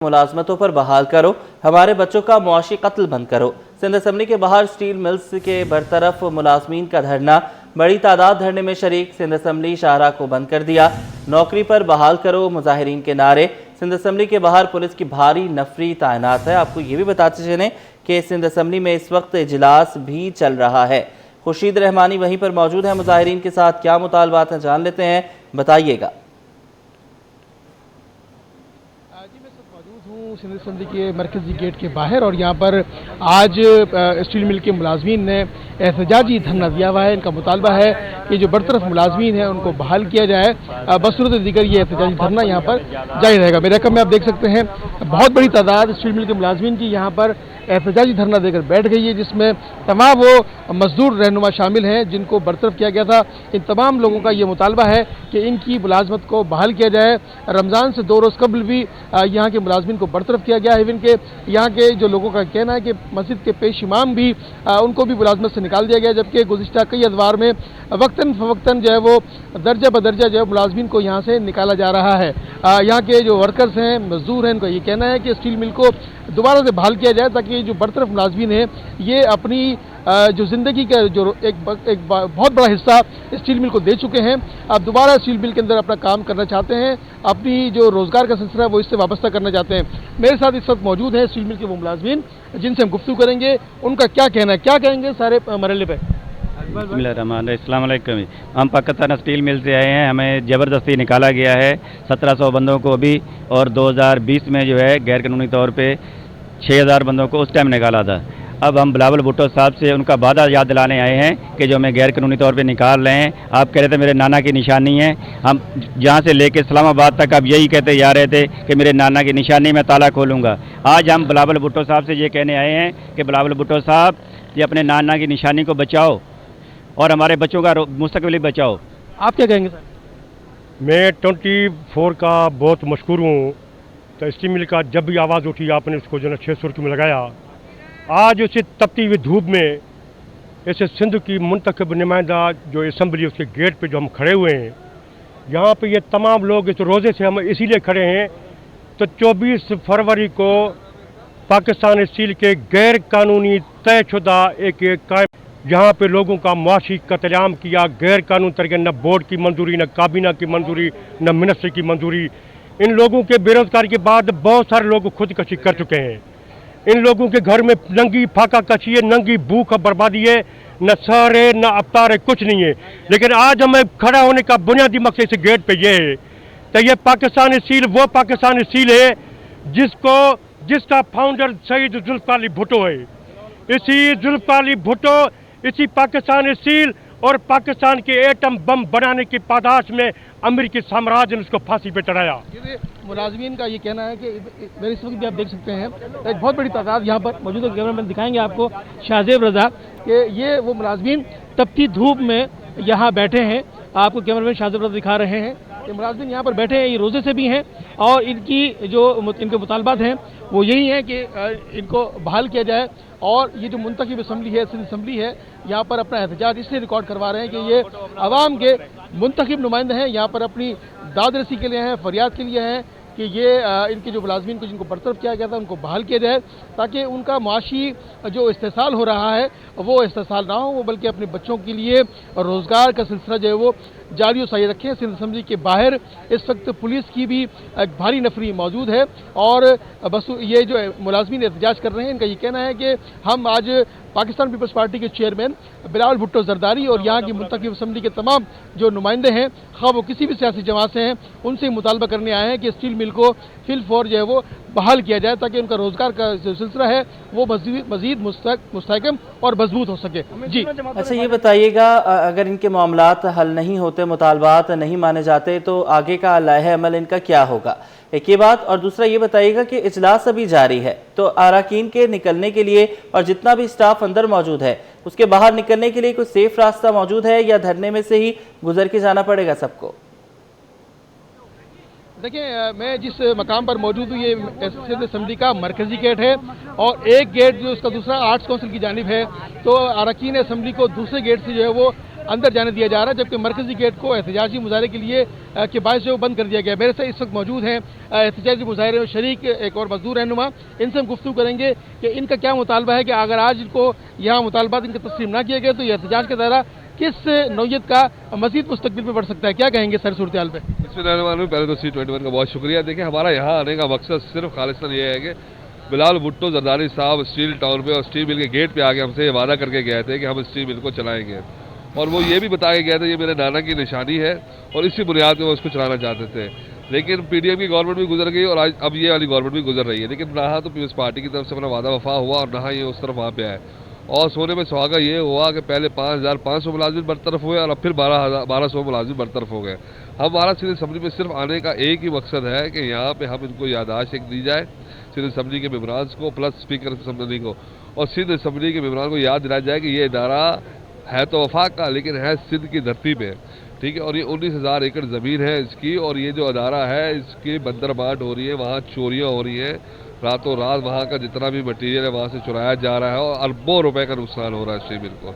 मुलाजमतों पर बहाल करो, हमारे बच्चों का मुआशी कत्ल बंद करो। सिंध असम्बली के बाहर स्टील मिल्स के बरतरफ मुलाजमीन का धरना, बड़ी तादाद धरने में शरीक। सिंध असम्बली शाहराह को बंद कर दिया, नौकरी पर बहाल करो मुजाहिरीन के नारे। सिंध असम्बली के बाहर पुलिस की भारी नफरी तैनात है। आपको ये भी बताते चलें कि सिंध असम्बली में इस वक्त इजलास भी चल रहा है। खुर्शीद रहमानी वहीं पर मौजूद है, मुजाहिरीन के साथ क्या मुतालबात हैं जान लेते हैं, बताइएगा। सिंध असम्बली के मरकजी गेट के बाहर और यहाँ पर आज स्टील मिल के मुलाजमीन ने एहतजाजी धरना दिया हुआ है। इनका मुतालबा है कि जो बरतरफ मुलाजमीन हैं उनको बहाल किया जाए। बसूरत दीगर ये एहतजाजी धरना यहाँ पर जारी रहेगा। मेरे रकम में आप देख सकते हैं बहुत बड़ी तादाद स्टील मिल के मुलाजमीन की यहाँ पर एहतजाजी धरना देकर बैठ गई है, जिसमें तमाम वो मजदूर रहनुमा शामिल हैं जिनको बरतरफ किया गया था। इन तमाम लोगों का ये मुतालबा है कि इनकी मुलाजमत को बहाल किया जाए। रमज़ान से 2 रोज़ कबल भी यहाँ के मुलाजमीन को बरतरफ किया गया है। इवन के यहाँ के जो लोगों का कहना है कि मस्जिद के पेश इमाम भी उनको भी मुलाजमत से निकाल दिया गया, जबकि गुज़िश्ता कई अदवार में वक्तन फ़वक्तन जो है वो दर्जा बदर्जा जो है मुलाजमीन को यहाँ से निकाला जा रहा है। यहाँ के जो वर्कर्स हैं, मजदूर हैं, इनका ये कहना है कि स्टील मिल को दोबारा से बहाल किया जाए ताकि जो बरतरफ मुलाजमीन हैं ये अपनी जो ज़िंदगी का जो एक बहुत बड़ा हिस्सा स्टील मिल को दे चुके हैं, अब दोबारा स्टील मिल के अंदर अपना काम करना चाहते हैं, अपनी जो रोज़गार का सिलसिला है वो इससे वाबस्ता करना चाहते हैं। मेरे साथ इस वक्त मौजूद हैं स्टील मिल के वो मुलाजमीन जिनसे हम गुफ्तगू करेंगे, उनका क्या कहना है, क्या कहेंगे सारे मरहले पे। अस्सलाम वालेकुम। हम पाकिस्तान स्टील मिल से आए हैं, हमें ज़बरदस्ती निकाला गया है 1700 बंदों को भी, और 2020 में जो है गैर कानूनी तौर पे 6000 बंदों को उस टाइम निकाला था। अब हम बिलावल भुट्टो साहब से उनका वादा याद दिलाने आए हैं कि जो हमें गैर कानूनी तौर पे निकाल रहे हैं। आप कह रहे थे मेरे नाना की निशानी है, हम जहाँ से लेके इस्लामाबाद तक अब यही कहते जा रहे थे कि मेरे नाना की निशानी में ताला खोलूँगा। आज हम बिलावल भुट्टो साहब से ये कहने आए हैं कि बिलावल भुट्टो साहब ये अपने नाना की निशानी को बचाओ और हमारे बच्चों का मुस्तकबिल भी बचाओ। आप क्या कहेंगे सर? मैं 24 का बहुत मशहूर हूँ। तो स्टील मिल का जब भी आवाज़ उठी आपने उसको जो है 600 रुपये में लगाया। आज उसे तपती हुई धूप में ऐसे सिंध की मुंतखब नुमाइंदा जो असम्बली उसके गेट पे जो हम खड़े हुए हैं, यहाँ पे ये तमाम लोग इस रोज़े से हम इसीलिए खड़े हैं तो 24 फरवरी को पाकिस्तान स्टील के गैर कानूनी तयशुदा एक कायम जहाँ पे लोगों का मुआशी कत्लेआम किया गैर कानून तरीके, न बोर्ड की मंजूरी, न काबीना की मंजूरी, न मिनिस्ट्री की मंजूरी। इन लोगों के बेरोजगारी के बाद बहुत सारे लोग खुदकशी कर चुके हैं। इन लोगों के घर में नंगी फाका कशी है, नंगी भूख बर्बादी है, न सर है न अवतार है, कुछ नहीं है। लेकिन आज हमें खड़ा होने का बुनियादी मकसद इस गेट पे ये है तो ये पाकिस्तान स्टील वो पाकिस्तान स्टील है जिसका फाउंडर शहीद जुल्फ़िकार अली भुट्टो है। इसी जुल्फ़िकार अली भुट्टो इसी पाकिस्तान स्टील और पाकिस्तान के एटम बम बनाने की पादाश में अमेरिकी साम्राज्य ने उसको फांसी पे चढ़ाया। मुलाजमीन का ये कहना है कि मेरे इस वक्त भी आप देख सकते हैं एक बहुत बड़ी तादाद यहाँ पर मौजूद है। कैमरामैन दिखाएंगे आपको शाहजेब रजा कि ये वो मुलाजमीन तपती धूप में यहाँ बैठे हैं। आपको कैमरामैन शाहजेब रजा दिखा रहे हैं कि मुलाजमीन यहाँ पर बैठे हैं, ये रोज़े से भी हैं और इनके मुतालबात हैं वो यही है कि इनको बहाल किया जाए। और ये जो मुंतखब असम्बली है, सिंध असम्बली है, यहाँ पर अपना एहतजाज इसलिए रिकॉर्ड करवा रहे हैं कि ये आवाम के मुंतखब नुमाइंदे हैं, यहाँ पर अपनी दाद रसी के लिए हैं, फरियाद के लिए हैं कि ये इनके जो मुलाजमीन को जिनको बरतरफ किया गया था उनको बहाल किया जाए ताकि उनका मुआशी जो इस्तेसाल हो रहा है वो इस्तेसाल ना हो, वो बल्कि अपने बच्चों के लिए रोज़गार का सिलसिला जो है वो जारी और सही रखें। सिंध असम्बली के बाहर इस वक्त पुलिस की भी एक भारी नफरी मौजूद है और बस ये जो मुलाजमीन एहतजाज कर रहे हैं, इनका ये कहना है कि हम आज पाकिस्तान पीपल्स पार्टी के चेयरमैन बिलावल भुट्टो ज़रदारी और यहाँ की मुंतखब असम्बली के तमाम जो नुमाइंदे हैं, खा वो किसी भी सियासी जमात से हैं, उनसे मुतालबा करने आए हैं कि स्टील मिल को फिल फॉर जो है वो बहाल किया जाए ताकि उनका रोज़गार का जो सिलसिला है वो मज़ीद मुस्तहकम और मजबूत हो सके। जी अच्छा, ये बताइएगा अगर इनके मामलात हल नहीं होते, मुतालबात नहीं माने जाते तो आगे का लाहे अमल इनका क्या होगा, एक ये बात। और दूसरा ये बताइएगा कि इजलास अभी जारी है तो अरकान के निकलने के लिए और जितना भी स्टाफ अंदर मौजूद है उसके बाहर निकलने के लिए कोई सेफ रास्ता मौजूद है या धरने में से ही गुजर के जाना पड़ेगा सबको? देखिए, मैं जिस मकाम पर मौजूद हूँ ये सिंध असम्बली का मरकजी गेट है और एक गेट जो उसका दूसरा आर्ट्स काउंसिल की जानिब है, तो अरकान असम्बली को दूसरे गेट से जो है वो अंदर जाने दिया जा रहा है, जबकि मरकजी गेट को एहतजाजी मुजाहरे के लिए के बायस जो बंद कर दिया गया। मेरे से इस वक्त मौजूद हैं एहतजाजी मुजाहरे में शरीक एक और मजदूर रहनुमा, इनसे हम गुफ्तगू करेंगे कि इनका क्या मुतालबा है कि अगर आज इनको यहाँ मुतालबात इनका तस्लीम ना किया गया तो ये एहतजाज का दायरा किस नौयत का मज़ीद मुस्तकबिल में बढ़ सकता है। क्या कहेंगे सर सूरत हाल पे? पहले तो C21 का बहुत शुक्रिया। देखिए, हमारा यहाँ आने का मकसद सिर्फ खालिस्तान ये है कि बिलाल भुट्टो जरदारी साहब स्टील टाउन पे और स्टील मिल के गेट पे आके हमसे ये वादा करके गए थे कि हम स्टील मिल को चलाएंगे, और वो ये भी बताया गया था ये मेरे नाना की निशानी है और इसी बुनियाद पर वो उसको चलाना चाहते थे। लेकिन PDM की गवर्नमेंट भी गुजर गई और आज अब ये वाली गवर्नमेंट भी गुजर रही है, लेकिन ना तो पीपल्स पार्टी की तरफ से अपना वादा वफा हुआ और ना ये उस तरफ वहाँ पे आए। और सोने में सुहागा ये हुआ कि पहले 5,500 मुलाजिम बरतरफ हुए और अब फिर 1,200 मुलाजिम बरतरफ हो गए। हमारा सिंध असम्बली में सिर्फ आने का एक ही मकसद है कि यहाँ पे हम इनको याददाश्त एक दी जाए सिंध असम्बली के मेम्बरान को प्लस स्पीकर असम्बली को, और सिंध असम्बली के मेम्बरान को याद दिलाया जाए कि ये इदारा है तो वफाक का लेकिन है सिंध की धरती पे, ठीक है, और ये 19,000 एकड़ ज़मीन है इसकी, और ये जो अदारा है इसकी बंदरबाट हो रही है, वहाँ चोरियाँ हो रही हैं, रातों रात वहाँ का जितना भी मटीरियल है वहाँ से चुराया जा रहा है और अरबों रुपए का नुकसान हो रहा है स्टील मिल को।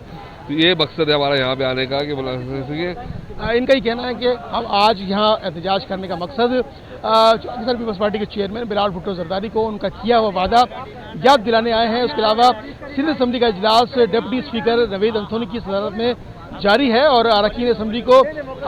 तो ये मकसद है हमारा यहाँ पे आने का कि इनका ही कहना है कि हम आज यहाँ एहतजाज करने का मकसद पाकिस्तान पीपल्स पार्टी के चेयरमैन बिलाल भुट्टो जरदारी को उनका किया हुआ वादा याद दिलाने आए हैं। उसके अलावा सिंध असम्बली का इजलास डिप्टी स्पीकर नवेद अंथोनी की सदारत में जारी है और अरकान असम्बली को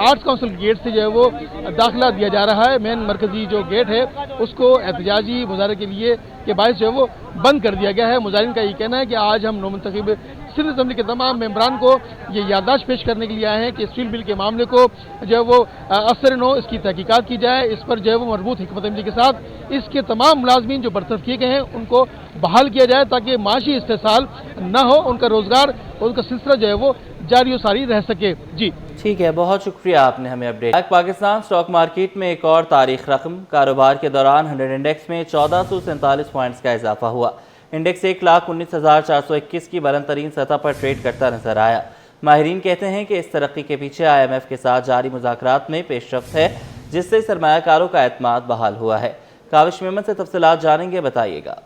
आर्ट्स काउंसिल गेट से जो है वो दाखिला दिया जा रहा है। मेन मरकजी जो गेट है उसको एहतजाजी मुजाहरे के लिए के बायस जो है वो बंद कर दिया गया है। मुजाहिरीन का ये कहना है कि आज हम नौमुंतखब सिंध असम्बली के तमाम मेम्बरान को ये याददाश्त पेश करने के लिए आए हैं कि स्टील बिल के मामले को जो है वो असर नो इसकी तहकीकात की जाए, इस पर जो है वो मजबूत हिकमत अमली के साथ इसके तमाम मुलाजमीन जो बरतरफ किए गए हैं उनको बहाल किया जाए ताकि माशी इस्तेसाल न हो, उनका रोज़गार और उनका सिलसिला जो है वो जारी और सारी रह सके। जी ठीक है, बहुत शुक्रिया आपने हमें अपडेट। पाकिस्तान स्टॉक मार्केट में एक और तारीख रकम, कारोबार के दौरान 100 इंडेक्स में 1447 पॉइंट्स का इजाफा हुआ। इंडेक्स 1,19,421 की बुलंद तरीन सतह पर ट्रेड करता नजर आया। माहिरीन कहते हैं कि इस तरक्की के पीछे IMF के साथ जारी मुज़ाकरात में पेशरफ्त है जिससे सरमायाकारों का एतमाद बहाल हुआ है। काविश मेमन से तफसीलात जानेंगे, बताइएगा।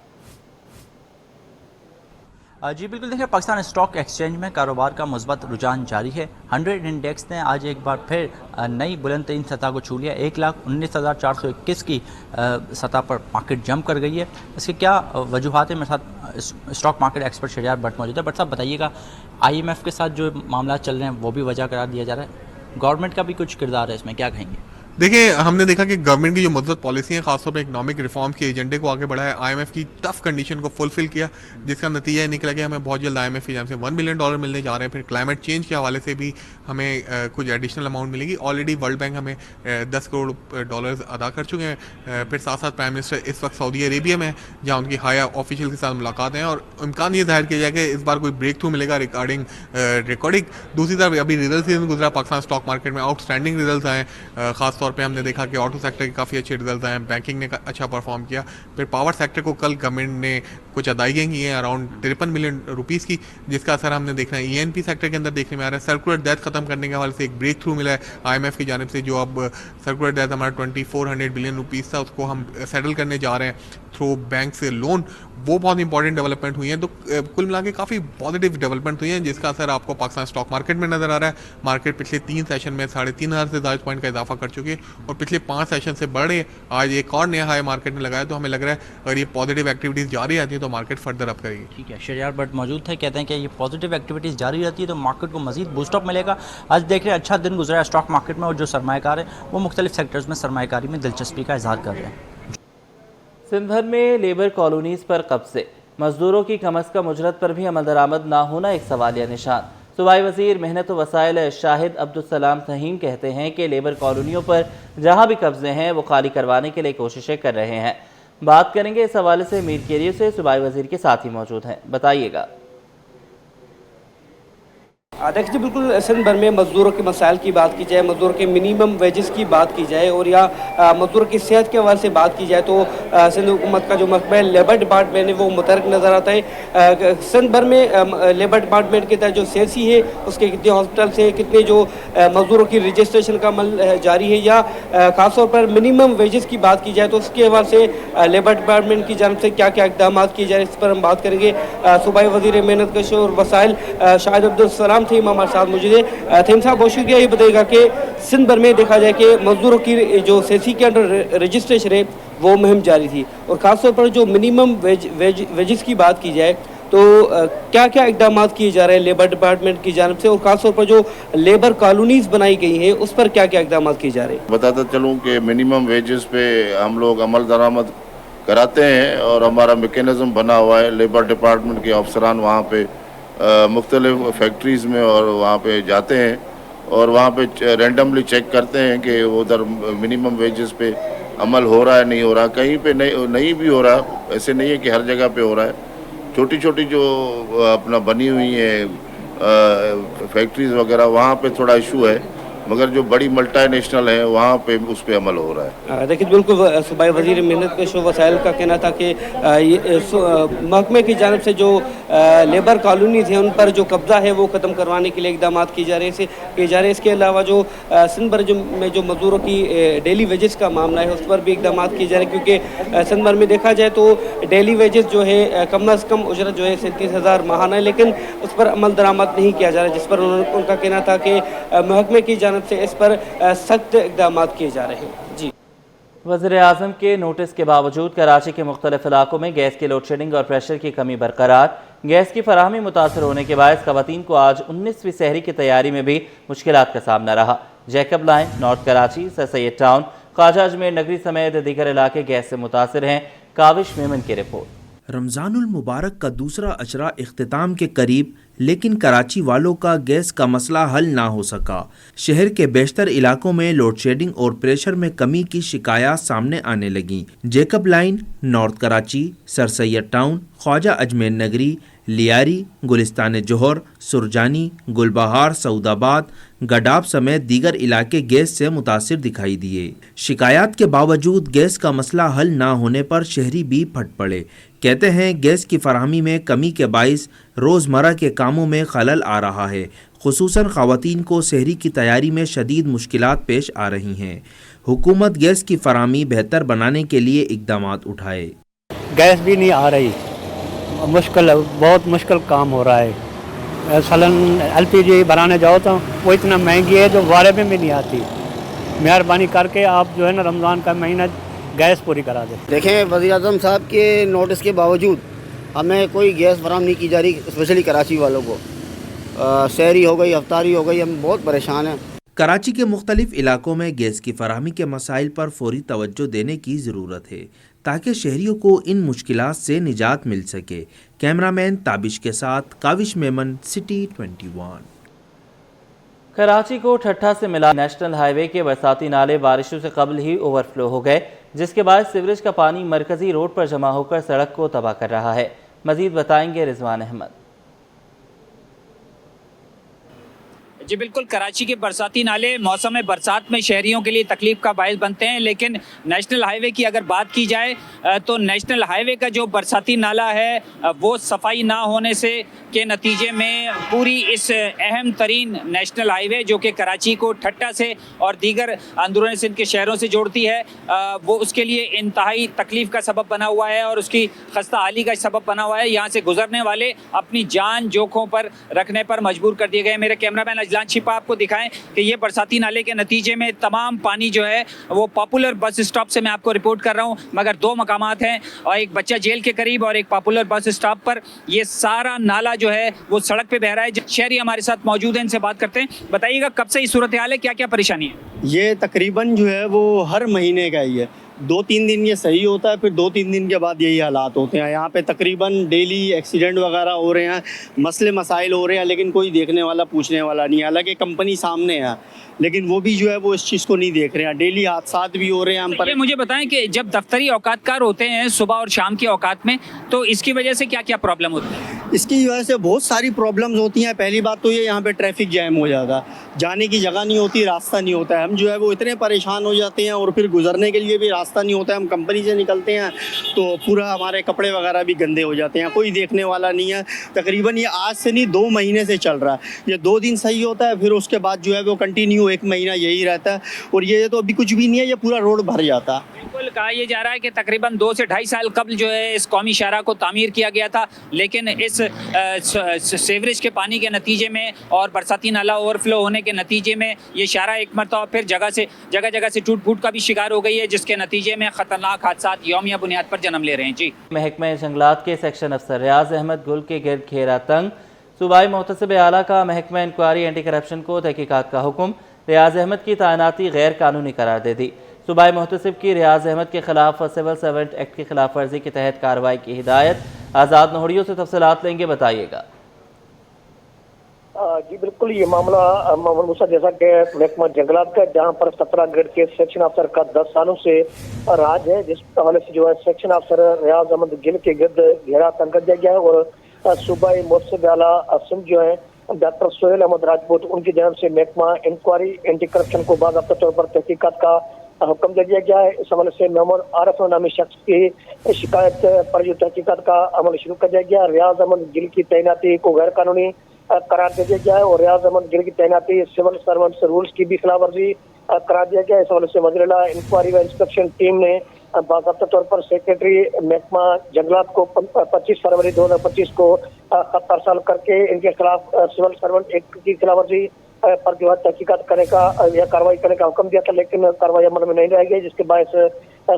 जी बिल्कुल, देखिए पाकिस्तान स्टॉक एक्सचेंज में कारोबार का मुस्बत रुझान जारी है। 100 इंडेक्स ने आज एक बार फिर नई बुलंद तरीन सतह को छू लिया। 1,19,421 की सतह पर मार्केट जंप कर गई है। इसके क्या वजूहात हैं? मेरे साथ stock market expert Shahryar Bhatt मौजूद है। भट्ट साहब बताइएगा, IMF के साथ जो मामला चल रहे हैं वो भी वजह करार दिया जा रहा है, गवर्नमेंट का भी कुछ किरदार है इसमें, क्या कहेंगे? देखिए, हमने देखा कि गवर्नमेंट की जो मदद पॉलिसी है, खासतौर पर इकोनॉमिक रिफॉर्म के एजेंडे को आगे बढ़ाया, IMF की टफ कंडीशन को फुलफिल किया, जिसका नतीजा निकला कि हमें बहुत जल्द IMF की जानिब से $1 बिलियन मिलने जा रहे हैं। फिर क्लाइमेट चेंज के हवाले से भी हमें कुछ एडिशनल अमाउंट मिलेगी। ऑलरेडी वर्ल्ड बैंक हमें $10 करोड़ अदा कर चुके हैं। फिर साथ साथ प्राइम मिनिस्टर इस वक्त सऊदी अरेबिया में, जहाँ उनकी हाई ऑफिशियल के साथ मुलाकात हैं और इम्कान ये जाहिर किया जाए कि इस बार कोई ब्रेक थ्रू मिलेगा रिगार्डिंग रिकॉर्डिंग। दूसरी तरफ अभी रिजल्ट सीजन गुजरा पाकिस्तान स्टॉक मार्केट में, आउटस्टैंडिंग रिजल्ट आए। खासतौर पर हमने देखा कि ऑटो सेक्टर के काफ़ी अच्छे रिजल्ट आए, बैंकिंग ने अच्छा परफॉर्म किया। फिर पावर सेक्टर को कल गवर्नमेंट ने कुछ अदायगियाँ की हैं अराउंड 53 मिलियन रुपीस की, जिसका असर हमने देखना है ENP सेक्टर के अंदर देखने में आ रहा है। सर्कुलर डेथ खत्म करने के हवाले से एक ब्रेक थ्रू मिला है IMF की जानिब से। जो अब सर्कुलर डेथ हमारा 2400 बिलियन रुपीस था, उसको हम सेटल करने जा रहे हैं थ्रू बैंक से लोन। वो बहुत इंपॉर्टेंट डेवलपमेंट हुई हैं। तो कुल मिला के काफ़ी पॉजिटिव डेवलपमेंट हुई हैं, जिसका असर आपको पाकिस्तान स्टॉक मार्केट में नजर आ रहा है। मार्केट पिछले 3 सेशन में 3,500 से ज़्यादा पॉइंट का इजाफा कर चुकी है और पिछले 5 सेशन से बढ़े। आज एक और नया हाई मार्केट में लगाया, तो हमें लग रहा है अगर ये पॉजिटिव एक्टिविटीज़ जारी रहती है तो मार्केट फर्दर अप करेगी। ठीक है, शहरियार भट्ट मौजूद थे, कहते हैं कि ये पॉजिटिव एक्टिविटीज़ जारी रहती है तो मार्केट को मजीद बूस्टअप मिलेगा। आज देख रहे हैं अच्छा दिन गुजरा है स्टॉक मार्केट में और जो सरमायाकार है वो मुख्तलिफ सेक्टर्स में सरमायाकारी में दिलचस्पी का इजहार कर रहे हैं। सिंध भर में लेबर कॉलोनीज पर कब्जे, मजदूरों की कम अज़ कम उजरत पर भी अमल दरामद ना होना एक सवालिया निशान। सूबाई वज़ीर मेहनत व वसाइल शाहिद अब्दुल सलाम तहीम कहते हैं कि लेबर कॉलोनियों पर जहां भी कब्जे हैं वो खाली करवाने के लिए कोशिशें कर रहे हैं। बात करेंगे इस हवाले से मीर केरियो से, सूबाई वज़ीर के साथ ही मौजूद हैं, बताइएगा। देखिए, बिल्कुल सिंध भर में मज़दूरों के मसाइल की बात की जाए, मज़दूर के मिनिमम वेजेस की बात की जाए और या मज़दूर की सेहत के हवाले से बात की जाए तो सिंध हुकूमत का जो महकमा है लेबर डिपार्टमेंट है वो मुतहरक नज़र आता है। सिंध भर में लेबर डिपार्टमेंट के तहत जो CSC है उसके कितने हॉस्पिटल से कितने जो मज़दूरों की रजिस्ट्रेशन का अमल जारी है, या ख़ासतौर पर मिनिमम वेजेस की बात की जाए तो उसके हवाले से लेबर डिपार्टमेंट की जानिब से क्या क्या इक़दाम किए जाए, इस पर हम बात करेंगे। सूबाई वज़ीर मेहनत कश और वसाइल शाहिद अब्दुल सलाम थीम हमारे साथ मौजूद है। थीम साहब बहुत शुक्रिया, ये बताइएगा कि सिंध भर में देखा जाए कि मजदूरों की जो सेसी के अंडर रजिस्ट्रेशन है वो मुहिम जारी थी, और ख़ासतौर पर जो मिनिमम वेजेस की बात की जाए तो क्या क्या इकदाम किए जा रहे हैं लेबर डिपार्टमेंट की जानिब से, और ख़ासतौर पर जो लेबर कॉलोनीज़ बनाई गई हैं उस पर क्या क्या इकदाम किए जा रहे हैं? बताता चलूँ कि मिनिमम वेजेस पे हम लोग अमल दरामद कराते हैं और हमारा मैकेनिज़्म बना हुआ है। लेबर डिपार्टमेंट के अफसरान वहाँ पे मुख्तलिफ फैक्ट्रीज़ में और वहाँ पे जाते हैं और वहाँ पे रैंडमली चेक करते हैं कि उधर मिनिमम वेजेस पे अमल हो रहा है नहीं हो रहा। कहीं पे नहीं भी हो रहा, ऐसे नहीं है कि हर जगह पे हो रहा है। छोटी छोटी जो अपना बनी हुई है फैक्ट्रीज़ वगैरह वहाँ पे थोड़ा इशू है, मगर जो बड़ी मल्टीनेशनल है वहाँ पे उस पर अमल हो रहा है। देखिए बिल्कुल सूबाई वज़ीर मेहनत पेश वसाइल का कहना था कि महकमे की जानिब से जो लेबर कॉलोनी थे उन पर जो कब्ज़ा है वो ख़त्म करवाने के लिए इकदाम किए जा रहे हैं। इसके अलावा जो सिंध भर में जो मज़दूरों की डेली वेजेस का मामला है उस पर भी इकदाम किए जा रहे हैं, क्योंकि सिंध भर में देखा जाए तो डेली वेजेस जो है कम अज़ कम उजरत जो है 37,000 माहाना है, लेकिन उस पर अमल दरामद नहीं किया जा रहा, जिस पर उनका कहना था कि महकमे की जानिब से इस पर सख्त इक़दाम किए जा रहे हैं। जी, वज़ीर-ए-आज़म के नोटिस के बावजूद कराची के मुख्तलिफ इलाकों में गैस की लोड शेडिंग और प्रेशर की कमी बरकरार। गैस की फराहमी मुतासर होने के बायस ख़वातीन को आज 19वीं सहरी की तैयारी में भी मुश्किलात का सामना रहा। जैकब लाइन, नॉर्थ कराची, सर सैयद टाउन, ख्वाजा अजमेर नगरी समेत दीगर इलाके गैस से मुतासर हैं। काविश मेमन की रिपोर्ट। रमज़ानुल मुबारक का दूसरा अशरा इख्तिताम के करीब, लेकिन कराची वालों का गैस का मसला हल ना हो सका। शहर के बेशतर इलाकों में लोड शेडिंग और प्रेशर में कमी की शिकायत सामने आने लगी। जैकब लाइन, नॉर्थ कराची, सर सैयद टाउन, ख्वाजा अजमेर नगरी, लियारी, गुलिस्तान जोहर, सुरजानी, गुलबहार, सऊदाबाद, गडाब समेत दीगर इलाके गैस से मुतासिर दिखाई दिए। शिकायत के बावजूद गैस का मसला हल ना होने पर शहरी भी फट पड़े। कहते हैं गैस की फराहमी में कमी के बाइस रोज़मर्रा के कामों में खलल आ रहा है। खुसूसन ख़वातीन को सहरी की तैयारी में शदीद मुश्किलात पेश आ रही हैं। हुकूमत गैस की फराहमी बेहतर बनाने के लिए इक़दाम उठाए। गैस भी नहीं आ रही, मुश्किल, बहुत मुश्किल काम हो रहा है। सलन LPG भराने जाओ तो वो इतना महंगी है जो वारे में भी नहीं आती। मेहरबानी करके आप जो है ना रमज़ान का महीना गैस पूरी करा दें। देखें, वज़ीर-ए-आज़म साहब के नोटिस के बावजूद हमें कोई गैस फराहम नहीं की जा रही, स्पेशली कराची वालों को। सहरी हो गई, अफ्तारी हो गई, हम बहुत परेशान हैं। कराची के मुख्तलिफ इलाकों में गैस की फराहमी के मसाइल पर फौरी तवज्जो देने की ज़रूरत है ताकि शहरियों को इन मुश्किलात से निजात मिल सके। कैमरामैन ताबिश के साथ काविश मेमन, सिटी 21। कराची को ठट्ठा से मिला नेशनल हाईवे के बरसाती नाले बारिशों से कबल ही ओवरफ्लो हो गए, जिसके बाद सीवरेज का पानी मरकजी रोड पर जमा होकर सड़क को तबाह कर रहा है। मजीद बताएंगे रिजवान अहमद। जी बिल्कुल, कराची के बरसाती नाले मौसम बरसात में शहरियों के लिए तकलीफ का बायस बनते हैं, लेकिन नेशनल हाईवे की अगर बात की जाए तो नेशनल हाईवे का जो बरसाती नाला है वो सफाई ना होने से के नतीजे में पूरी इस अहम तरीन नेशनल हाईवे जो कि कराची को ठट्टा से और दीगर अंदरूनी सिंध के शहरों से जोड़ती है वो उसके लिए इंतहाई तकलीफ का सबब बना हुआ है और उसकी खस्ता हाली का सबब बना हुआ है। यहाँ से गुजरने वाले अपनी जान जोखों पर रखने पर मजबूर कर दिए गए। मेरे कैमरामैन अजलान छिपा आपको दिखाएं कि ये बरसाती नाले के नतीजे में तमाम पानी जो है वो पॉपुलर बस स्टॉप से मैं आपको रिपोर्ट कर रहा हूँ, मगर दो मकामात हैं और एक बच्चा जेल के करीब और एक पॉपुलर बस स्टॉप पर ये सारा नाला जो है वो सड़क पे बह रहा है। शहरी हमारे साथ मौजूद हैं, इनसे बात करते हैं। बताइएगा कब से ये सूरत हाल है, क्या क्या परेशानी है? ये तकरीबन जो है वो हर महीने का ही है। 2-3 दिन ये सही होता है, फिर 2-3 दिन के बाद यही हालात होते हैं। यहाँ पे तकरीबन डेली एक्सीडेंट वगैरह हो रहे हैं, मसले मसाइल हो रहे हैं, लेकिन कोई देखने वाला पूछने वाला नहीं है। हालांकि कंपनी सामने है लेकिन वो भी जो है वो इस चीज़ को नहीं देख रहे हैं। डेली हादसा भी हो रहे हैं हम पर। ये मुझे बताएं कि जब दफ्तरी औकातकार होते हैं सुबह और शाम के औकात में, तो इसकी वजह से क्या क्या प्रॉब्लम होती है? इसकी वजह से बहुत सारी प्रॉब्लम्स होती हैं। पहली बात तो ये यहाँ पे ट्रैफिक जैम हो जाता है, जाने की जगह नहीं होती, रास्ता नहीं होता है। हम जो है वो इतने परेशान हो जाते हैं और फिर गुजरने के लिए भी रास्ता नहीं होता है। हम कंपनी से निकलते हैं तो पूरा हमारे कपड़े वगैरह भी गंदे हो जाते हैं, कोई देखने वाला नहीं है। तकरीबन ये आज से नहीं 2 महीने से चल रहा है। ये 2 दिन सही होता है, फिर उसके बाद जो है वो कंटिन्यू 1 महीना यही रहता है और ये तो अभी कुछ भी नहीं है, ये पूरा रोड भर जाता है। बिल्कुल, कहा यह जा रहा है कि तकरीबन 2 से 2.5 साल कबल जो है इस कौमी शाहराह को तामीर किया गया था, लेकिन इस सीवरेज के पानी के नतीजे में और बरसाती नाला ओवरफ्लो होने के नतीजे में ये शाहरा एक मरतबा फिर जगह जगह से टूट फूट का भी शिकार हो गई है, जिसके नतीजे में ख़तरनाक हादसात यौमिया बुनियाद पर जन्म ले रहे हैं। जी, महकमे जंगलात के सेक्शन अफसर रियाज अहमद गुल के गिर्द घेरा तंग। सूबाई मोहतसिब आला का महकमा इंक्वायरी एंटी करप्शन को तहकीकात का हुक्म। रियाज अहमद की तैनाती गैर कानूनी करार दे दी। सूबाई मोहतसिब की रियाज अहमद के खिलाफ सिविल सर्वेंट एक्ट की खिलाफ वर्जी के तहत कार्रवाई की हिदायत। आज़ाद नोहड़ियों से तफसीलात लेंगे, बताइएगा। जी बिल्कुल, ये मामला मोहम्मद मूसा जैसा कि महकमा जंगलात का, जहाँ पर 17 ग्रेड के सेक्शन अफसर का 10 सालों से राज है, जिस हवाले से जो है सेक्शन अफसर रियाज अहमद गिल के गिर्द घेरा तंग कर दिया गया है और सूबाई मुहतसिब आला सिंध जो है डॉक्टर सोहेल अहमद राजपूत, उनकी जानब से महकमा इंक्वायरी एंटी करप्शन को बाज़ाब्ता तौर पर तहकीकात का हुक्म दे दिया गया है। इस हवाले से मोहम्मद आरिफ नामी शख्स की शिकायत पर जो तहकीकात का अमल शुरू कर दिया गया। रियाज अहमद गिल की तैनाती को गैर कानूनी करार दे दिया गया है और रियाज अहमद गिल की तैनाती सिविल सर्वेंट्स रूल्स की भी खिलाफ वर्जी करार दिया गया है। इस हवाले से वज़ीर-ए-आला इंक्वायरी व इंस्पेक्शन टीम ने बाज़ाब्ता तौर पर सेक्रेटरी महकमा जंगलात को 25 फरवरी 2025 को खत अरसाल करके इनके खिलाफ सिविल सर्वेंट एक्ट की खिलाफ वर्जी पर जो है तहकीकात करने का या कार्रवाई करने का हुक्म दिया था, लेकिन कार्रवाई अमल में नहीं रह गई, जिसके बायस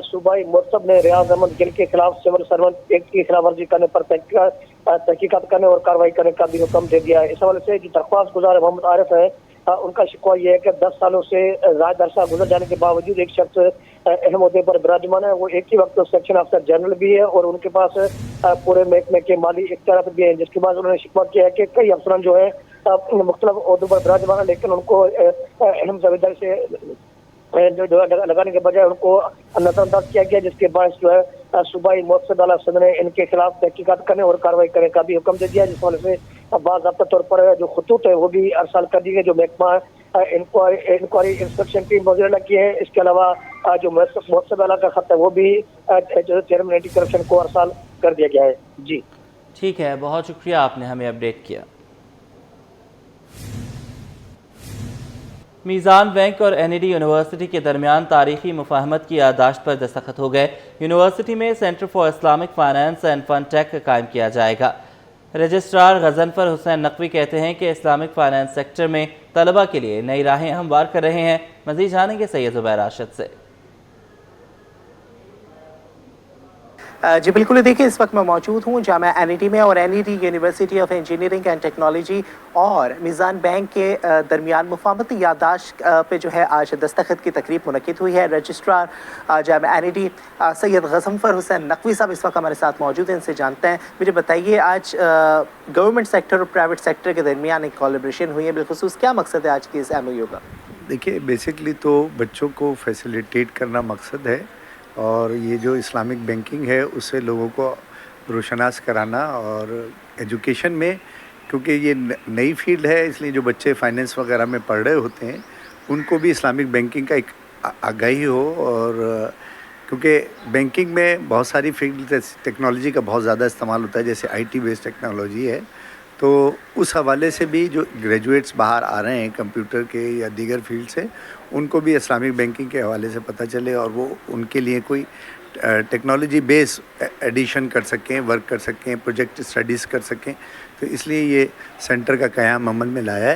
सूबाई मुहतसिब ने रियाज अहमद गिल के खिलाफ सिविल सर्वेंट एक्ट की खिलाफ वर्जी करने पर तहकीकात करने और कार्रवाई करने का भी हुक्म दे दिया है। इस हवाले से जो दरख्वास्त गुजार मोहम्मद आरिफ है, उनका शिकवा ये है कि 10 सालों से राज अरसा गुजर जाने के बावजूद एक शख्स अहम ओहदे पर विराजमान है। वो एक ही वक्त सेक्शन अफसर जनरल भी है और उनके पास पूरे महकमे के माली इख्तियारात भी हैं, जिसके बाद उन्होंने शिकवा किया है कि कई अफसरान जो है मुख्तलिफ ओहदों पर विराजमान है, लेकिन उनको अहम जिम्मेदारी से लगाने के बजाय उनको नजरअंदाज किया गया, जिसके बायस जो है सूबाई मुहतसिब आला सिंध ने इनके खिलाफ तहकीकात करने और कार्रवाई करने का भी हुक्म दे दिया, जिस वजह से बाज़ाब्ता तौर पर जो खतूत है वो भी अरसाल कर दी गई, जो महकमा इंक्वायरी इंस्पेक्शन टीम वज़ीर-ए-आला की है। इसके अलावा जो मुहतसिब आला का खत है वो भी जो चेयरमैन एंटी करप्शन को अरसाल कर दिया गया है। जी ठीक है, बहुत शुक्रिया, आपने हमें अपडेट किया। मीज़ान बैंक और NED यूनिवर्सिटी के दरमियान तारीखी मुफाहमत की याददाश्त पर दस्तखत हो गए। यूनिवर्सिटी में centre for Islamic finance and fintech कायम किया जाएगा। रजिस्ट्रार गजनफर हुसैन नकवी कहते हैं कि इस्लामिक फाइनेंस सेक्टर में तलबा के लिए नई राहें हमवार कर रहे हैं। मज़ीद जानेंगे सैयद ज़ुबैर राशिद से। जी बिल्कुल, देखिए इस वक्त मैं मौजूद हूँ जामिया NED में और NED university of engineering and technology और मीज़ान बैंक के दरमियान मुफाहमती याददाश्त पे जो है आज दस्तखत की तकरीब मुनक़िद हुई है। रजिस्ट्रार जामिया NED सैयद गजनफर हुसैन नकवी साहब इस वक्त हमारे साथ मौजूद हैं, इनसे जानते हैं। मुझे बताइए, आज गवर्नमेंट सेक्टर और प्राइवेट सेक्टर के दरमियान एक कोलैबोरेशन हुई है, बिलखुसूस क्या मकसद है आज की इस MOU का? देखिए, बेसिकली तो बच्चों को फैसिलिटेट करना मकसद है और ये जो इस्लामिक बैंकिंग है उससे लोगों को रोशनास कराना और एजुकेशन में, क्योंकि ये नई फील्ड है इसलिए जो बच्चे फाइनेंस वगैरह में पढ़ रहे होते हैं उनको भी इस्लामिक बैंकिंग का एक आगाही हो। और क्योंकि बैंकिंग में बहुत सारी फील्ड टेक्नोलॉजी का बहुत ज़्यादा इस्तेमाल होता है, जैसे IT बेस्ड टेक्नोलॉजी है, तो उस हवाले से भी जो ग्रेजुएट्स बाहर आ रहे हैं कंप्यूटर के या दीगर फील्ड से, उनको भी इस्लामिक बैंकिंग के हवाले से पता चले और वो उनके लिए कोई टेक्नोलॉजी बेस एडिशन कर सकें, वर्क कर सकें, प्रोजेक्ट स्टडीज़ कर सकें। तो इसलिए ये सेंटर का क़याम अमल में लाया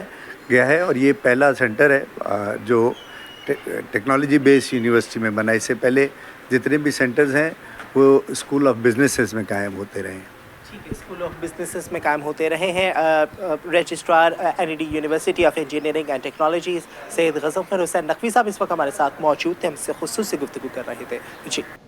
गया है और ये पहला सेंटर है जो टेक्नोलॉजी बेस्ड यूनिवर्सिटी में बना। इससे पहले जितने भी सेंटर्स हैं वो स्कूल ऑफ बिजनेसेस में कायम होते रहे हैं। स्कूल ऑफ बिजनेसेस में कायम होते रहे हैं। Registrar NED university of engineering and technology Syed Ghazanfar Hussain Naqvi साहब इस वक्त हमारे साथ मौजूद थे, हमसे खुसूसी गुफ्तगू कर रहे थे। जी।